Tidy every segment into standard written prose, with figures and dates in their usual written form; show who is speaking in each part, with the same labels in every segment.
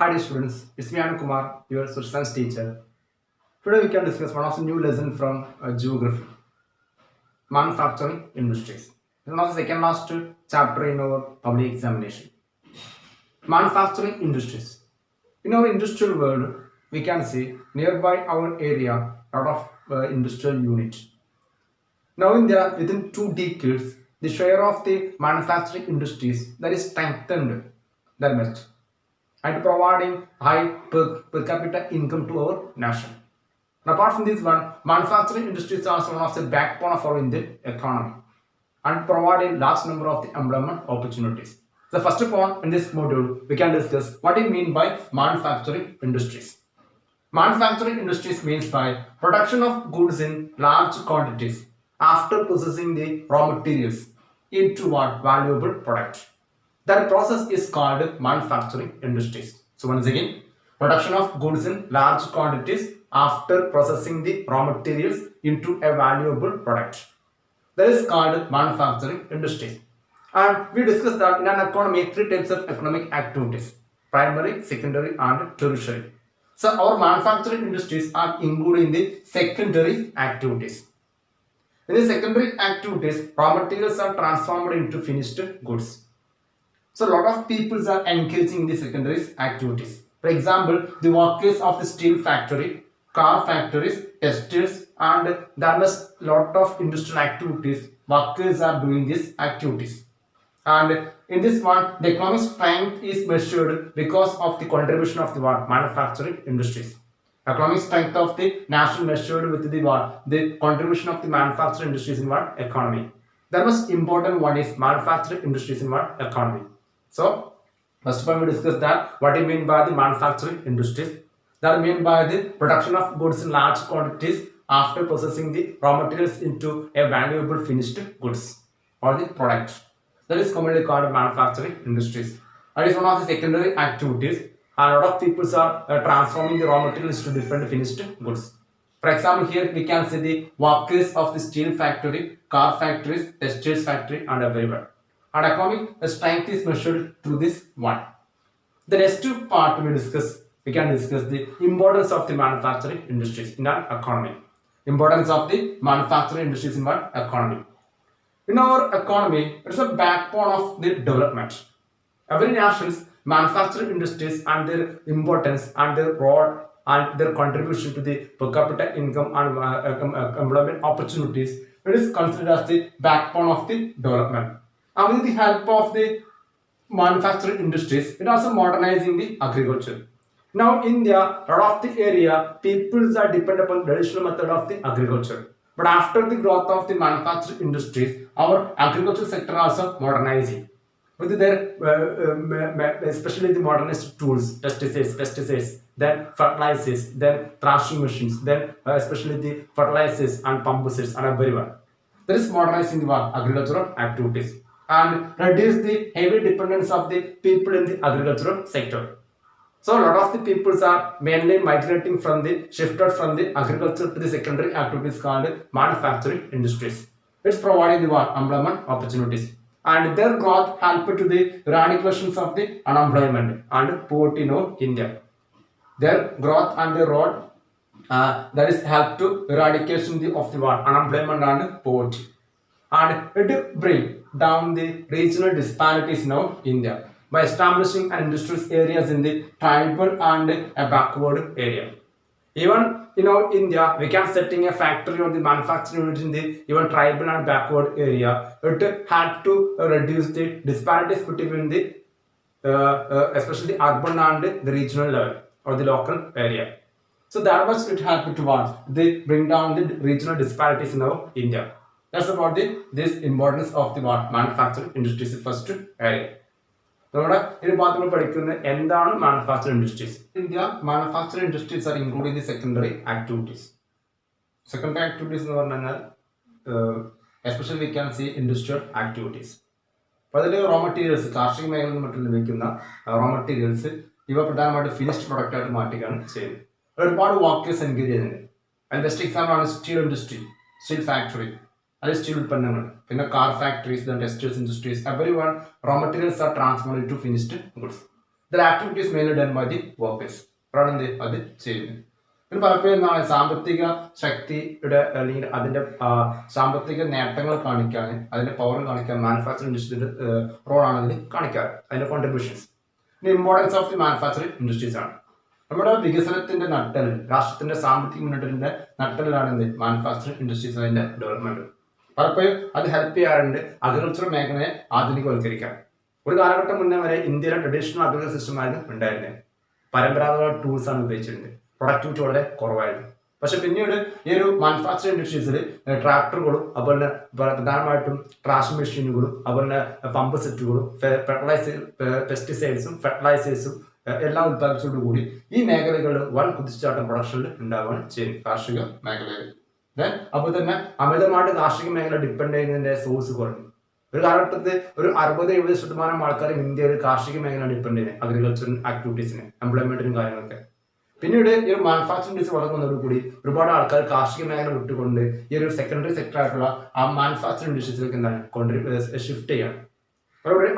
Speaker 1: Hi dear students, it's me Kumar, your social science teacher. Today we can discuss one of the new lesson from geography, manufacturing industries. It's one of the second last chapter in our public examination. Manufacturing industries. In our industrial world, we can see nearby our area a lot of industrial units. Now in India, within 2 decades, the share of the manufacturing industries that is strengthened that much and providing high per capita income to our nation. And apart from this one, manufacturing industries are one of the backbone of our Indian economy and provide a large number of the employment opportunities. The first point in this module, we can discuss what do you mean by manufacturing industries. Manufacturing industries means by production of goods in large quantities after processing the raw materials into what valuable product. That process is called manufacturing industries. So once again, production of goods in large quantities after processing the raw materials into a valuable product. That is called manufacturing industries. And we discussed that in an economy, 3 types of economic activities: primary, secondary, and tertiary. So our manufacturing industries are included in the secondary activities. In the secondary activities, raw materials are transformed into finished goods. So a lot of people are engaging in the secondary activities. For example, the workers of the steel factory, car factories, textiles, and there was lot of industrial activities. Workers are doing these activities. And in this one, the economic strength is measured because of the contribution of the manufacturing industries. Economic strength of the nation measured with the what? The contribution of the manufacturing industries in what? Economy. The most important one is manufacturing industries in what? Economy. So, first of all, we discussed that what do you mean by the manufacturing industries. That mean by the production of goods in large quantities after processing the raw materials into a valuable finished goods or the product. That is commonly called manufacturing industries. That is one of the secondary activities. A lot of people are transforming the raw materials to different finished goods. For example, here we can see the workers of the steel factory, car factories, textiles factory, and everywhere. And economic strength is measured through this one. The next part we can discuss the importance of the manufacturing industries in our economy. Importance of the manufacturing industries in our economy. In our economy, it is a backbone of the development. Every nation's manufacturing industries and their importance and their role and their contribution to the per capita income and employment opportunities, it is considered as the backbone of the development. And with the help of the manufacturing industries, it also modernizing the agriculture. Now India, a lot of the area, people are dependent upon traditional method of the agriculture. But after the growth of the manufacturing industries, our agriculture sector also modernizing. With their, especially the modernist tools, pesticides, then fertilizers, then thrashing machines, then especially the fertilizers and pesticides and everywhere. That is modernizing the agricultural activities and reduce the heavy dependence of the people in the agricultural sector. So a lot of the people are mainly migrating from shifted from the agriculture to the secondary activities called manufacturing industries. It's providing the employment opportunities. And their growth helped to the eradication of the unemployment and poverty in India. Their growth and their role that is help to eradication of the unemployment and poverty. And it bring down the regional disparities in India by establishing an industrial areas in the tribal and a backward area. Even India, we can setting a factory or the manufacturing unit in the even tribal and backward area. It had to reduce the disparities between the especially the urban and the regional level or the local area. So that was it helped to what they bring down the regional disparities in India. That's about this importance of the manufacturing industries first area. Manufacturing industries. India, manufacturing industries are including the secondary activities. Secondary activities, especially we can see industrial activities. Raw materials, casting raw materials, finished product. Workers engaged. And best example is steel industry, steel factory. Steel car factories, then textiles industries, everyone raw materials are transformed into finished goods. The activities mainly done by the workers. അവിടെയാണ് എന്ത് അത് ചെയ്യുന്നത്. പിന്നെ പലപ്പോഴും എന്താണ് സാമ്പത്തിക ശക്തിയുടെ അല്ലെങ്കിൽ അതിന്റെ സാമ്പത്തിക നേട്ടങ്ങൾ കാണിക്കാൻ, അതിന്റെ പവർ കാണിക്കാൻ മാനുഫാക്ചറിംഗ് ഇൻഡസ്ട്രിയുടെ റോളാണ് അതിൽ കാണിക്കാറ്, അതിന്റെ കോൺട്രിബ്യൂഷൻസ്. പിന്നെ importance of the manufacturing industries ആണ്. നമ്മുടെ വികസനത്തിന്റെ നട്ടലിൽ, രാഷ്ട്രത്തിന്റെ സാമ്പത്തിക മുന്നേറ്റത്തിന്റെ നട്ടലിലാണ് എന്ത് മാനുഫാക്ചറിംഗ് ഇൻഡസ്ട്രീസ് അതിന്റെ ഡെവലപ്മെന്റ്. പലപ്പോഴും അത് ഹെൽപ്പ് ചെയ്യാറുണ്ട് അഗ്രികൾച്ചർ മേഖലയെ ആധുനികവൽക്കരിക്കാൻ. ഒരു കാലഘട്ടം മുന്നേ വരെ ഇന്ത്യയിലെ ട്രഡീഷണൽ അഗ്രികൾച്ചർ സിസ്റ്റമായിരുന്നു ഉണ്ടായിരുന്നത്. പരമ്പരാഗത ടൂൾസ് ആണ് ഉപയോഗിച്ചിരുന്നത്. പ്രൊഡക്ടിവിറ്റി വളരെ കുറവായിരുന്നു. പക്ഷെ പിന്നീട് ഈ ഒരു മാനുഫാക്ചറിംഗ് ഇൻഡസ്ട്രീസിൽ ട്രാക്ടറുകളും അതുപോലെ പ്രധാനമായിട്ടും ട്രാഷിംഗ് മെഷീനുകളും അതുപോലെ പമ്പ് സെറ്റുകളും പെസ്റ്റിസൈഡ്സും ഫെർട്ടിലൈസേഴ്സും എല്ലാം ഉത്പാദിച്ചതോടുകൂടി ഈ മേഖലകളിൽ വൻ കുതിച്ചുചാട്ടം പ്രൊഡക്ഷനിൽ ഉണ്ടാവുകയാണ് ചെയ്യും കാർഷിക മേഖലയിൽ. അപ്പോൾ തന്നെ അമിതമായിട്ട് കാർഷിക മേഖല ഡിപ്പെൻഡ് ചെയ്യുന്നതിന്റെ സോഴ്സ് കുറഞ്ഞു. ഒരു കാലഘട്ടത്തിൽ ഒരു 60-70% ആൾക്കാരും ഇന്ത്യയിൽ കാർഷിക മേഖല ഡിപ്പെൻഡ് ചെയ്യുന്നത് അഗ്രികൾച്ചർ ആക്ടിവിറ്റീസിന്, എംപ്ലോയ്മെന്റിനും കാര്യങ്ങളൊക്കെ. പിന്നീട് ഈ ഒരു മാനുഫാക്ചറിംഗ് ഇൻഡസ്ട്രി വളർന്നതോടുകൂടി ഒരുപാട് ആൾക്കാർ കാർഷിക മേഖല വിട്ടുകൊണ്ട് ഈ ഒരു സെക്കൻഡറി സെക്ടർ ആയിട്ടുള്ള ആ മാനുഫാക്ചറിംഗ് ഇൻഡസ്ട്രീസിലേക്ക് എന്താണ് ഷിഫ്റ്റ് ചെയ്യാണ്.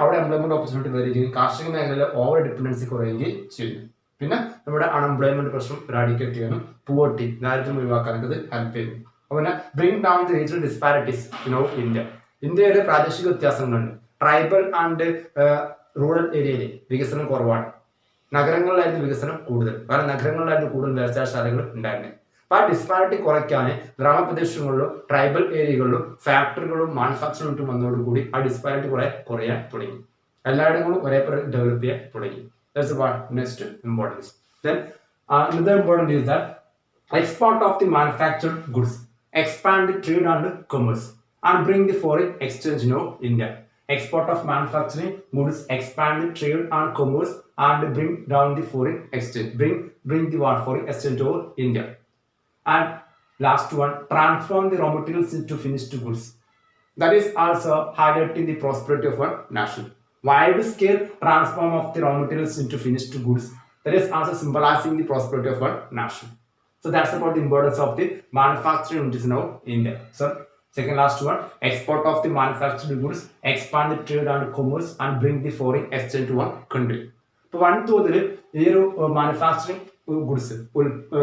Speaker 1: അവിടെ എംപ്ലോയ്മെന്റ് ഓപ്പർച്യൂണിറ്റി വരികയും കാർഷിക മേഖലയിലെ ഓവർ ഡിപ്പെൻഡൻസി കുറയുകയും ചെയ്യുന്നു. പിന്നെ നമ്മുടെ അൺഎംപ്ലോയ്മെന്റ് പ്രശ്നം റാഡിക്കേറ്റ് ചെയ്യാനും പോവർട്ടി, ദാരിദ്ര്യം ഒഴിവാക്കാനൊക്കെ ഇത് ഹെൽപ്പ് ചെയ്യുന്നു. അതുപോലെ bring down the regional disparities in India. ഇന്ത്യയിലെ പ്രാദേശിക വ്യത്യാസങ്ങളുണ്ട്. ട്രൈബൽ ആൻഡ് റൂറൽ ഏരിയയിൽ വികസനം കുറവാണ്. നഗരങ്ങളിലായിരുന്നു വികസനം കൂടുതൽ. കാരണം നഗരങ്ങളിലായിരുന്നു കൂടുതൽ വ്യവസായശാലകൾ ഉണ്ടായിരുന്നത്. അപ്പൊ ആ ഡിസ്പാരിറ്റി കുറയ്ക്കാൻ ഗ്രാമപ്രദേശങ്ങളിലും ട്രൈബൽ ഏരിയകളിലും ഫാക്ടറികളും മാനുഫാക്ചറിംഗ് യൂണിറ്റും വന്നതോടുകൂടി ആ ഡിസ്പാരിറ്റി കുറയാൻ തുടങ്ങി. എല്ലായിടങ്ങളും ഒരേപോലെ ഡെവലപ്പ് ചെയ്യാൻ തുടങ്ങി. That's one next importance. Then another important is that export of the manufactured goods expand the trade and commerce and bring the foreign exchange in India. Export of manufacturing goods expand the trade and commerce and bring down the foreign exchange. Bring the foreign exchange over India. And last one, transform the raw materials into finished goods. That is also highlighting the prosperity of our nation. Wide-scale transform of the raw materials into finished goods. That is also symbolizing the prosperity of our nation. So that's about the importance of the manufacturing industry now in India. So second last one, export of the manufactured goods, expand the trade and commerce and bring the foreign exchange to one country. ഇപ്പോൾ വൻതോതിൽ ഈ ഒരു manufacturing goods,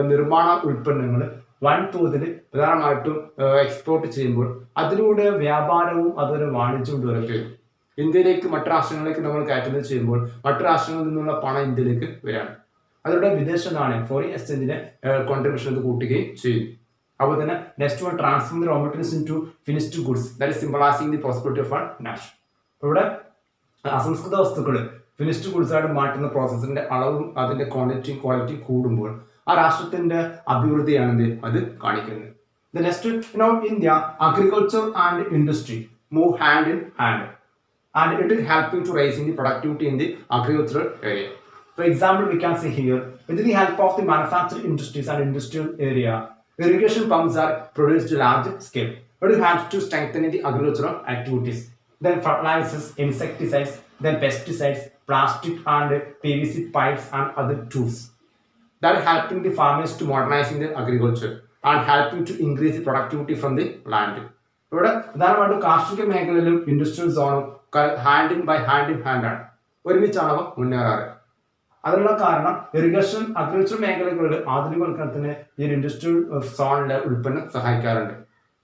Speaker 1: നിർമ്മാണ ഉൽപ്പന്നങ്ങൾ വൻതോതിൽ പ്രധാനമായിട്ടും export ചെയ്യുമ്പോൾ അതിലൂടെ വ്യാപാരവും അതുപോലെ വാണിജ്യവും ഡെവലപ്പ് ചെയ്യും. ഇന്ത്യയിലേക്ക് മറ്റു രാഷ്ട്രങ്ങളിലേക്ക് നമ്മൾ കയറ്റുമതി ചെയ്യുമ്പോൾ മറ്റു രാഷ്ട്രങ്ങളിൽ നിന്നുള്ള പണം ഇന്ത്യയിലേക്ക് വരാണ്. അതിലൂടെ വിദേശ നാണയം ഫോറിൻ എക്സ്ചേഞ്ചിന്റെ കോൺട്രിബ്യൂഷൻ അത് കൂട്ടുകയും ചെയ്യും. അതുപോലെ തന്നെ next one, transform the raw materials into finished goods. That is symbolising the prosperity of our nation. ഇവിടെ അസംസ്കൃത വസ്തുക്കൾ ഫിനിഷ്ഡ് ഗുഡ്സ് ആയിട്ട് മാറ്റുന്ന പ്രോസസ്സിന്റെ അളവും അതിന്റെ ക്വാളിറ്റി കൂടുമ്പോൾ ആ രാഷ്ട്രത്തിന്റെ അഭിവൃദ്ധിയാണ് അത് കാണിക്കുന്നത്. The next, India agriculture and industry move hand in hand, and it is helping to raising the productivity in the agricultural area. For example, we can see here, with the help of the manufacturing industries and industrial area, irrigation pumps are produced at large scale. But it helps to strengthen the agricultural activities. Then fertilizers, insecticides, then pesticides, plastic and PVC pipes and other tools that are helping the farmers to modernizing the agriculture and helping to increase the productivity from the land. ഇവിടെ പ്രധാനമായിട്ടും കാർഷിക മേഖലയിലും industrial സോണും hand in hand ആണ്, ഒരുമിച്ചാണ് അവ മുന്നേറാറ്. അതിനുള്ള കാരണം irrigation agriculture മേഖലകളിൽ ആധുനികവൽക്കരണത്തിന് ഈ ഇൻഡസ്ട്രിയൽ സോണിലെ ഉൽപ്പന്നം സഹായിക്കാറുണ്ട്.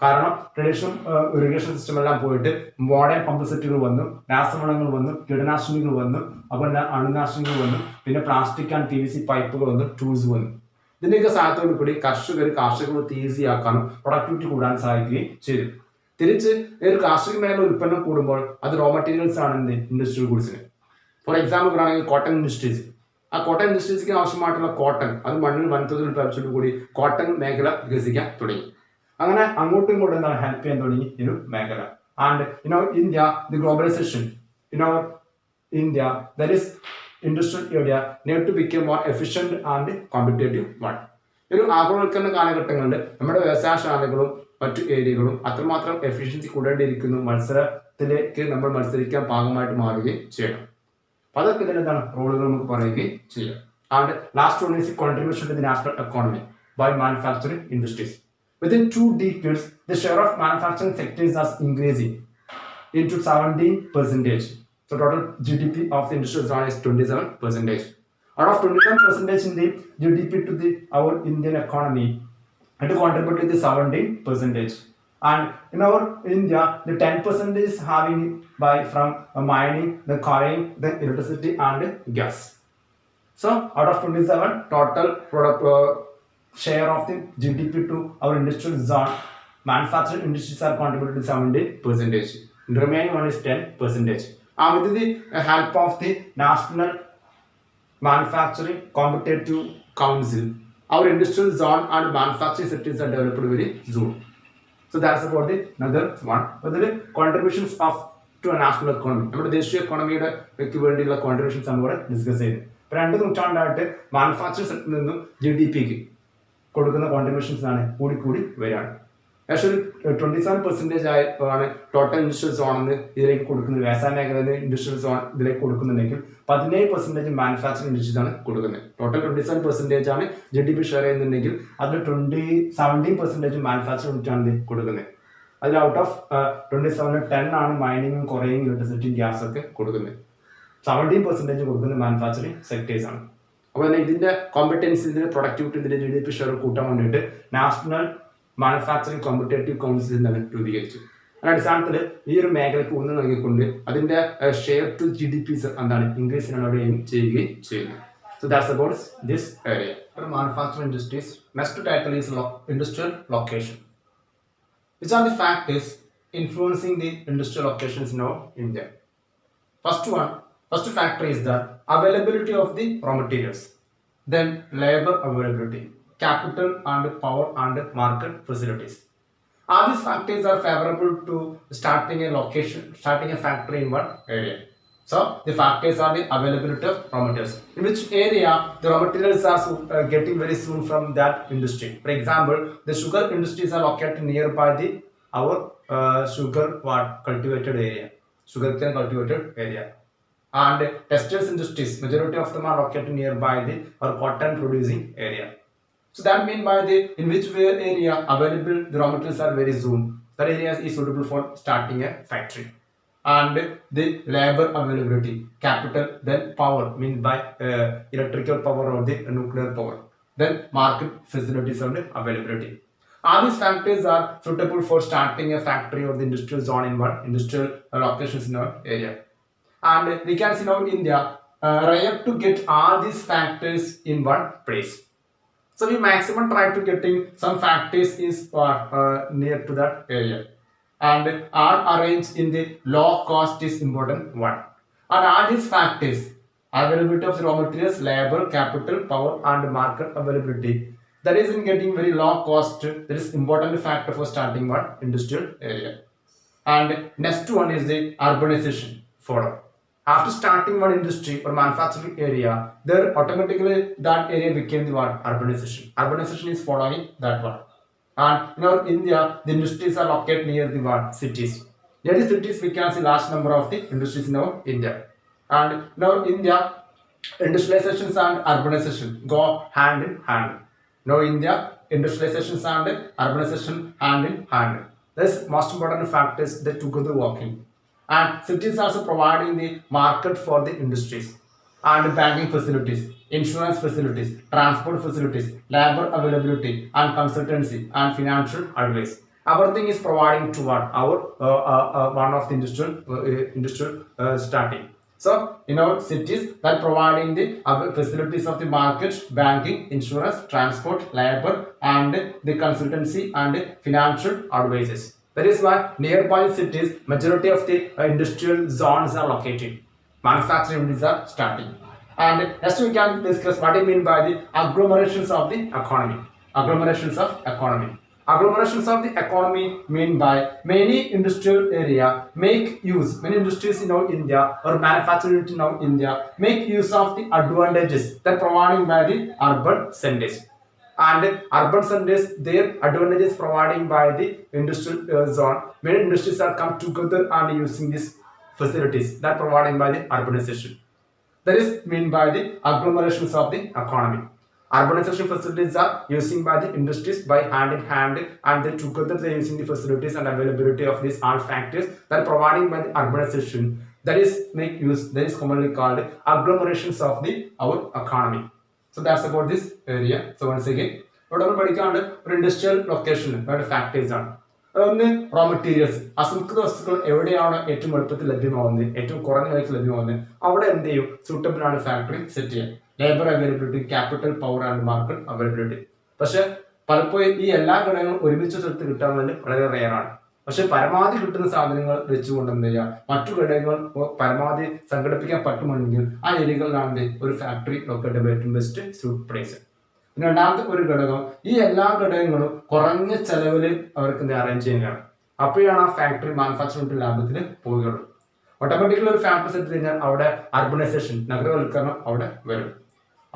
Speaker 1: കാരണം ട്രഡീഷണൽ ഇറിഗേഷൻ സിസ്റ്റം എല്ലാം പോയിട്ട് മോഡേൺ പമ്പ് സെറ്റുകൾ വന്നു, രാസവളങ്ങൾ വന്നു, കീടനാശിനികൾ വന്നു, അതുപോലെ അണുനാശിനികൾ വന്നു, പിന്നെ പ്ലാസ്റ്റിക് ആൻഡ് PVC പൈപ്പുകൾ വന്നു, ടൂൾസ് വന്നു. ഇതിന്റെയൊക്കെ സഹായത്തോടു കൂടി കാർഷിക വൃത്തി ഈസി ആക്കാനും പ്രൊഡക്ടിവിറ്റി കൂടാൻ സഹായിക്കുകയും ചെയ്തു. തിരിച്ച് ഒരു കാർഷിക മേഖല ഉൽപ്പന്നം കൂടുമ്പോൾ അത് റോ മെറ്റീരിയൽസ് ആണ് ഇൻഡസ്ട്രിയൽ ഗുഡ്സിന്. ഫോർ എക്സാമ്പിൾ പറയുകയാണെങ്കിൽ കോട്ടൺ ഇൻഡസ്ട്രീസ്, ആ കോട്ടൺ ഇൻഡസ്ട്രീസിന് ആവശ്യമായിട്ടുള്ള കോട്ടൺ അത് മണ്ണിൽ വൻതോതിൽ ഉൽപ്പാദിപ്പിച്ചതോടുകൂടി കോട്ടൺ മേഖല വികസിക്കാൻ തുടങ്ങി. അങ്ങനെ അങ്ങോട്ടും ഇങ്ങോട്ടും എന്താണ് ഹെൽപ്പ് ചെയ്യാൻ തുടങ്ങി ഈ ഒരു മേഖല. And India, the globalisation India, that is industrial area, need to become more efficient and competitive one. ഒരു ആഗോളവൽക്കരണ കാലഘട്ടങ്ങളിൽ നമ്മുടെ വ്യവസായശാലകളും മറ്റു ഏരിയകളും അത്രമാത്രം എഫിഷ്യൻസി കൂടേണ്ടിയിരിക്കുന്നു. മത്സരത്തിലേക്ക് നമ്മൾ മത്സരിക്കാൻ പാകമായിട്ട് മാറുകയും ചെയ്യണം. അപ്പൊ അതൊക്കെ ഇതിൽ എന്താണ് റോളുകൾ നമുക്ക് പറയുകയും ചെയ്യാം. And last one is contribution to the national economy by manufacturing industries. Within 2 decades, the share of manufacturing sectors is increasing into 17%. So So total GDP of the industrial zone is 27%. Out of 27% in the GDP to the our Indian economy, it contributed to the 17%. And in our India, the 10% is having by from mining, the quarrying, the electricity and gas. So out of 27, total product share of the GDP to our industrial zone, manufacturing industries are contributed to 17%. The remaining one is 10%. And with the help of the National Manufacturing Competitive Council, our industrial zone and manufacturing sectors are developed very soon. So that's about the another one. But the contributions of to a national economy. നമ്മുടെ ദേശീയ എക്കോണമിയുടെ വേണ്ടിയുള്ള contributions നമ്മൾ discuss ചെയ്ത്. ഇപ്പോൾ 2 നൂറ്റാണ്ടായിട്ട് manufacturing സെക്ടറിൽ നിന്നും GDP-ക്ക് കൊടുക്കുന്ന contributions ആണ് കൂടി വരികയാണ്. ഏകദേശം 27% ആണ് ടോട്ടൽ ഇൻഡസ്ട്രിയൽ സോൺ എന്ന് ഇതിലേക്ക് കൊടുക്കുന്നത്. വ്യവസായ മേഖലയിൽ ഇൻഡസ്ട്രിയൽ സോൺ ഇതിലേക്ക് കൊടുക്കുന്നുണ്ടെങ്കിൽ 17% മാനുഫാക്ചറിംഗ് ഇൻഡസ്ട്രീസ് ആണ് കൊടുക്കുന്നത്. ടോട്ടൽ 27% ആണ് GDP ഷെയർ ചെയ്യുന്നുണ്ടെങ്കിൽ അതിൽ 17% മാനുഫാക്ചറിംഗ് യൂണിറ്റ് ആണ് കൊടുക്കുന്നത്. അതിൽ ഔട്ട് ഓഫ് 27 10 ആണ് മൈനിങ്ങും കുറേയും ഇലക്ട്രിസിറ്റി ഗ്യാസ് ഒക്കെ കൊടുക്കുന്നത്. 17% കൊടുക്കുന്നത് മാനുഫാക്ചറിംഗ് സെക്ടേഴ്സ് ആണ്. അപ്പോൾ ഇതിന്റെ കോമ്പറ്റൻസി, ഇതിന്റെ പ്രൊഡക്ടിവിറ്റി, ഇതിന്റെ GDP ഷെയർ കൂട്ടാൻ വേണ്ടിയിട്ട് നാഷണൽ മാനുഫാക്ചറിംഗ് കോമ്പറ്റേറ്റീവ് കൗൺസിൽ തന്നെ രൂപീകരിച്ചു. അടിസ്ഥാനത്തിൽ ഈ ഒരു മേഖലയ്ക്ക് ഊന്നൽ നൽകിക്കൊണ്ട് അതിന്റെ ഷെയർ ടു GDP എന്താണ് ഇൻക്രീസ് ചെയ്യാനുള്ള എയിം ചെയ്യുകയും ചെയ്യുന്നു. So that's about this area. For manufacturing industries, next title is industrial location. Which are the factors influencing the industrial locations in our India? First factor is the availability of the raw materials, then labor availability, capital and power and market facilities. All these factors are favorable to starting a factory in one area. So the factors are the availability of raw materials. In which area the raw materials are getting very soon from that industry. For example, the sugar industries are located nearby our sugar cultivated area, sugarcane cultivated area. And textiles industries, majority of them are located nearby our cotton producing area. So that means by in which area available the raw materials are very soon, that area is suitable for starting a factory. And the labor availability, capital, then power, means by electrical power or the nuclear power, then market facilities and availability. All these factors are suitable for starting a factory or the industrial zone in one industrial locations in our area. And we can see now in India, rare to get all these factors in one place. So we maximum try to getting some factors is near to that area, and are arranged in the low cost is important one. And all these factors, availability of raw materials, labor, capital, power, and market availability, that is in getting very low cost. That is important factor for starting one industrial area. And next one is the urbanization follow. After starting one industry or manufacturing area, there automatically that area became the what? Urbanization. Urbanization is following that one. And in our India, the industries are located near the what? Cities. Near the cities, we can see large number of the industries in our India. And in our India, industrializations and urbanization go hand in hand. Now India, industrializations and urbanization hand in hand. That's most important factors that together working. And cities also providing the market for the industries and banking facilities, insurance facilities, transport facilities, labor availability and consultancy and financial advice. Everything is providing to what? Our one of the industrial starting. So in our cities, that providing the facilities of the market, banking, insurance, transport, labor and the consultancy and financial advices. That is why nearby cities, majority of the industrial zones are located. Manufacturing industries are starting. And next we can discuss what I mean by the agglomerations of the economy. Agglomerations of economy. Agglomerations of the economy mean by many industrial area make use, many industries in our India or manufacturing in our India make use of the advantages that providing by the urban centers. And urban centers, their advantages providing by the industrial zone. Many industries are come together and using these facilities that providing by the urbanization. That is mean by the agglomerations of the economy. Urbanization facilities are using by the industries by hand in hand, and they together they using the facilities and availability of these all factors that providing by the urbanization That is commonly called agglomerations of our economy. So that's about this area. So once again, ഇവിടെ നമ്മൾ പഠിക്കാണ്ട് ഒരു industrial location വേണ്ട factories ആണ്. അതൊന്ന് raw materials, അസംസ്കൃത വസ്തുക്കൾ എവിടെയാണ് ഏറ്റവും എളുപ്പത്തിൽ ലഭ്യമാവുന്നത്, ഏറ്റവും കുറഞ്ഞ വിലയ്ക്ക് ലഭ്യമാവുന്നത്, അവിടെ എന്ത് ചെയ്യും, സൂട്ടബിൾ ആണ് ഫാക്ടറി സെറ്റ് ചെയ്യാൻ. Labour availability, capital power and market availability. പക്ഷെ പലപ്പോഴും ഈ എല്ലാ ഘടകങ്ങളും ഒരുമിച്ച് സ്ഥലത്ത് കിട്ടാൻ വേണ്ടി വളരെ റെയർ ആണ്. പക്ഷെ പരമാവധി കിട്ടുന്ന സാധനങ്ങൾ വെച്ചുകൊണ്ട് എന്ത് ചെയ്യുക, മറ്റു ഘടകങ്ങൾ പരമാവധി സംഘടിപ്പിക്കാൻ പറ്റുമെങ്കിൽ ആ ഏരിയകളിലാണ് ഒരു ഫാക്ടറി ലൊക്കേറ്റ് ഏറ്റവും ബെസ്റ്റ് സ്യൂട്ട് പ്ലേസ്. പിന്നെ രണ്ടാമത്തെ ഒരു ഘടകം, ഈ എല്ലാ ഘടകങ്ങളും കുറഞ്ഞ ചെലവിൽ അവർക്ക് അറേഞ്ച് ചെയ്യുകയാണ്. അപ്പോഴാണ് ആ ഫാക്ടറി മാനുഫാക്ചറിംഗ് ലാഭത്തിൽ പോവുകയുള്ളൂ. ഓട്ടോമാറ്റിക്കലി ഒരു ഫാക്ടറി സെറ്റ് കഴിഞ്ഞാൽ അവിടെ അർബനൈസേഷൻ, നഗരവൽക്കരണം അവിടെ വരും.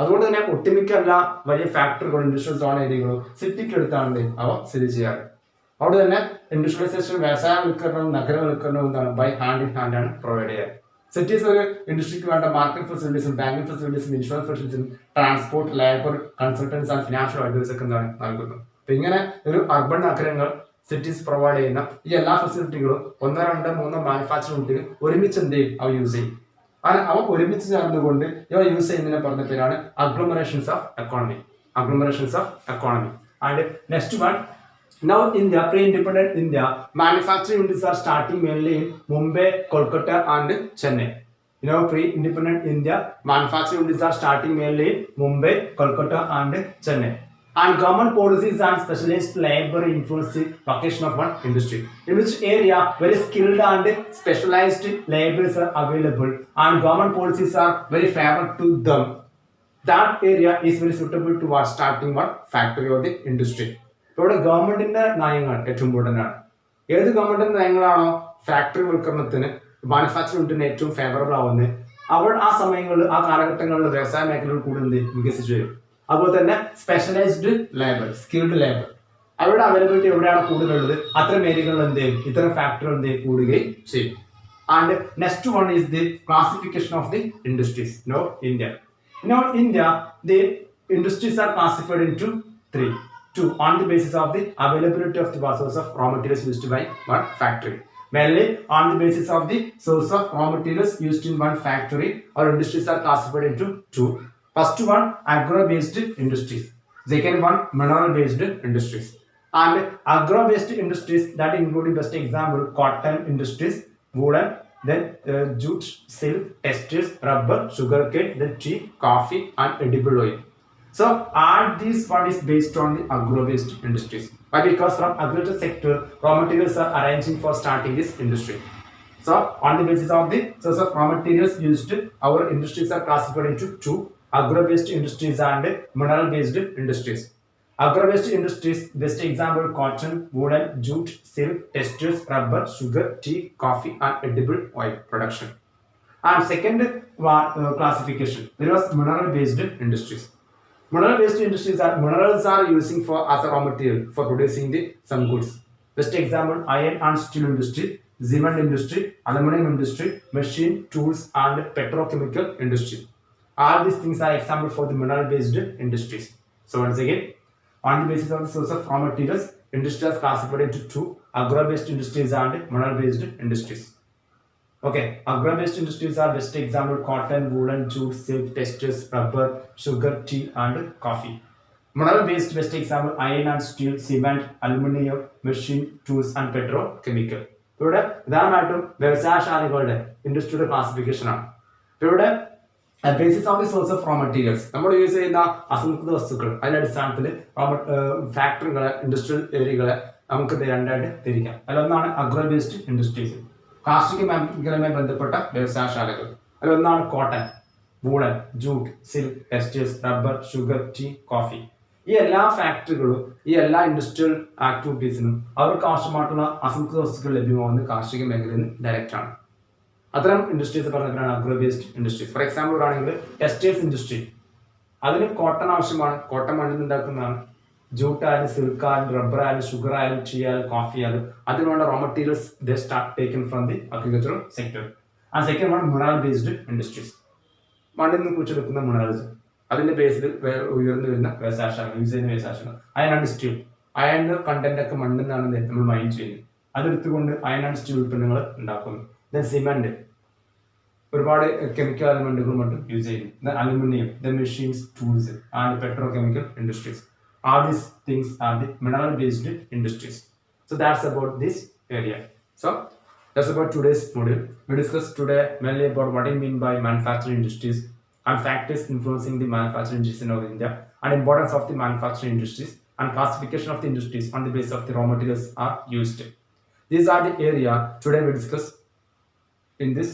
Speaker 1: അതുകൊണ്ട് തന്നെ ഒട്ടുമിക്ക എല്ലാ വലിയ ഫാക്ടറികളും ഇൻഡസ്ട്രിയൽ സോൺ ഏരിയകളും സിറ്റിക്ക് എടുത്താണ് അവ സ്ഥിതി ചെയ്യാറ്. അവിടെ തന്നെ ഇൻഡസ്ട്രിയലൈസേഷൻ, വ്യവസായവൽക്കരണവും നഗരവൽക്കരണവും എന്താണ് ബൈ ഹാൻഡ് ഇൻ ഹാൻഡ് ആണ് പ്രൊവൈഡ് ചെയ്യുക. സിറ്റീസ് ഒരു ഇൻഡസ്ട്രിക്ക് വേണ്ട മാർക്കറ്റ് ഫെസിലിറ്റീസും ബാങ്കിങ് ഫെസിലിറ്റീസും ഇൻഷുറൻസ് ഫെസിലിറ്റീസും transport, labour, consultants and financial advice ഒക്കെ എന്താണ് നൽകുന്നത്. അപ്പൊ ഇങ്ങനെ ഒരു അർബൻ നഗരങ്ങൾ സിറ്റീസ് പ്രൊവൈഡ് ചെയ്യുന്ന ഈ എല്ലാ ഫെസിലിറ്റികളും 1, 2, 3 മാനുഫാക്ചറിംഗ് യൂണിറ്റുകൾ ഒരുമിച്ച് എന്ത് ചെയ്യും, അവ യൂസ് ചെയ്യും. അവ ഒരുമിച്ച് ചേർന്നുകൊണ്ട് ഇവ യൂസ് ചെയ്യുന്നതിനെ പറഞ്ഞ പേരാണ് agglomerations of economy. Agglomerations of economy. And next one, now India, pre-independent India, manufacturing units are starting mainly in Mumbai, Kolkata and Chennai. You know, pre-independent India, manufacturing units are starting mainly in Mumbai, Kolkata and Chennai. And government policies and specialized labor influence the location of one industry. In which area very skilled and specialized laborers are available and government policies are very favorable to them. That area is very suitable towards starting one factory or the industry. ഇവിടെ ഗവൺമെന്റിന്റെ നയങ്ങൾ ഏറ്റവും important ആണ്. ഏത് ഗവൺമെന്റിന്റെ നയങ്ങളാണോ factory വൽക്കരണത്തിന്, manufacturing യൂണിറ്റിന് ഏറ്റവും favourable ആവുന്നത്, അവിടെ ആ സമയങ്ങളിൽ, ആ കാലഘട്ടങ്ങളിൽ വ്യവസായ മേഖലകൾ കൂടുതൽ വികസിച്ചു വരും. അതുപോലെ തന്നെ സ്പെഷ്യലൈസ്ഡ് ലേബർ, സ്കിൽഡ് ലേബർ, അവരുടെ അവൈലബിലിറ്റി എവിടെയാണ് കൂടുതലുള്ളത് അത്തരം ഏരിയകളിൽ എന്ത് ചെയ്യും, ഇത്തരം ഫാക്ടറികൾ എന്ത് കൂടുകയും ചെയ്യും. And next one is the classification of the industries. No India. Now India, the industries are classified into 3. 2 on the basis of the availability of the source of raw materials used by one factory. Mainly on the basis of the source of raw materials used in one factory or industries are classified into 2. First one, agro-based industries. Second one, mineral-based industries. And agro-based industries that include best example cotton industries, woolen, then jute, silk, textiles, rubber, sugarcane, then tea, coffee, and edible oil. So all these one is based on the agro-based industries. Why? Because from agriculture sector, raw materials are arranging for starting this industry. So on the basis of the source of raw materials used, our industries are classified into 2. Agro-based industries and mineral-based industries. Agro-based industries, best example cotton, woolen, jute, silk, textiles, rubber, sugar, tea, coffee, and edible oil production. And second classification, there was mineral-based industries. Mineral-based industries are minerals are using for as a raw material for producing the some goods. Best example, iron and steel industry, cement industry, aluminum industry, machine, tools, and petrochemical industry. All these things are example for the mineral-based industries. So once again, on the basis of the source of raw materials, industries are classified into 2: agro-based industries and mineral-based industries. Okay, agro-based industries are best example cotton, woolen, jute, silk, textiles, rubber, sugar, tea, and coffee. Mineral-based best example iron and steel, cement, aluminum, machine, tools, and petrochemical. ഇവിടെ ഉദാഹരണമായിട്ടും വ്യവസായശാലകളുടെ ഇൻഡസ്ട്രിയുടെ classification ആണ്. ഇവിടെ basis of the source of raw materials, നമ്മൾ use ചെയ്യുന്ന അസംസ്കൃത വസ്തുക്കൾ, അതിന്റെ അടിസ്ഥാനത്തിൽ ഫാക്ടറികളെ, industrial ഏരിയകളെ നമുക്ക് രണ്ടായിട്ട് തിരിക്കാം. അതിലൊന്നാണ് അഗ്രോ-ബേസ്ഡ് ഇൻഡസ്ട്രീസ്, കാർഷിക മേഖലയുമായി ബന്ധപ്പെട്ട വ്യവസായശാലകൾ. അതിലൊന്നാണ് cotton, woollen, jute, silk, textiles, rubber, sugar, tea, coffee. ഈ എല്ലാ ഫാക്ടറികളും, ഈ എല്ലാ ഇൻഡസ്ട്രിയൽ ആക്ടിവിറ്റീസിനും അവർക്ക് ആവശ്യമായിട്ടുള്ള അസംസ്കൃത വസ്തുക്കൾ ലഭ്യമാകുന്നത് കാർഷിക മേഖലയിൽ നിന്ന് ഡയറക്റ്റ് ആണ്. അത്തരം ഇൻഡസ്ട്രീസ് പറഞ്ഞിട്ടാണ് അഗ്രോ-ബേസ്ഡ് ഇൻഡസ്ട്രീസ്. ഫോർ എക്സാമ്പിൾ ആണെങ്കിൽ ടെക്സ്റ്റൈൽസ് ഇൻഡസ്ട്രി, അതിന് കോട്ടൺ ആവശ്യമാണ്, കോട്ടൺ മണ്ണിൽ നിന്ന് ഉണ്ടാക്കുന്നതാണ്. ജൂട്ട് ആയാലും, സിൽക്ക് ആയാലും, റബ്ബർ ആയാലും, ഷുഗർ ആയാലും, ടീ ആയാലും, കോഫി ആയാലും, അതിനുള്ള raw materials they start taken from the agricultural sector. And second one mineral based industries, മണ്ണിൽ നിന്ന് കുറിച്ചെടുക്കുന്ന മിനറൽസ്, അതിന്റെ ബേസിൽ ഉയർന്നു വരുന്ന വ്യവസായശാലകൾ, യൂസ് ചെയ്യുന്ന വ്യവസായശാലകൾ. Iron and steel, iron content ഒക്കെ മണ്ണിൽ നിന്നാണ് നമ്മൾ മൈൻ ചെയ്യുന്നത്, അതെടുത്തുകൊണ്ട് അയൺ ആൻഡ് സ്റ്റീൽ ഉൽപ്പന്നങ്ങൾ ഉണ്ടാക്കുന്നു. ദെൻ സിമെന്റ്, ഒരുപാട് കെമിക്കൽ എലമെന്റുകളും മറ്റും യൂസ് ചെയ്യുന്നു. Aluminium, the machines, tools and petrochemical industries. All these things are the mineral based industries. So that's about this area. So that's about today's module. We discussed today mainly about what I mean by manufacturing industries and factors influencing the manufacturing industries in our India, and importance of the manufacturing industries, and classification of the industries on the basis of the raw materials are used. These are the area today we discuss in this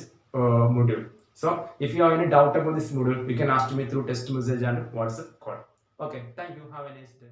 Speaker 1: module. So if you have any doubt about this module, you can ask me through text message and WhatsApp call. Okay, thank you. Have a nice day.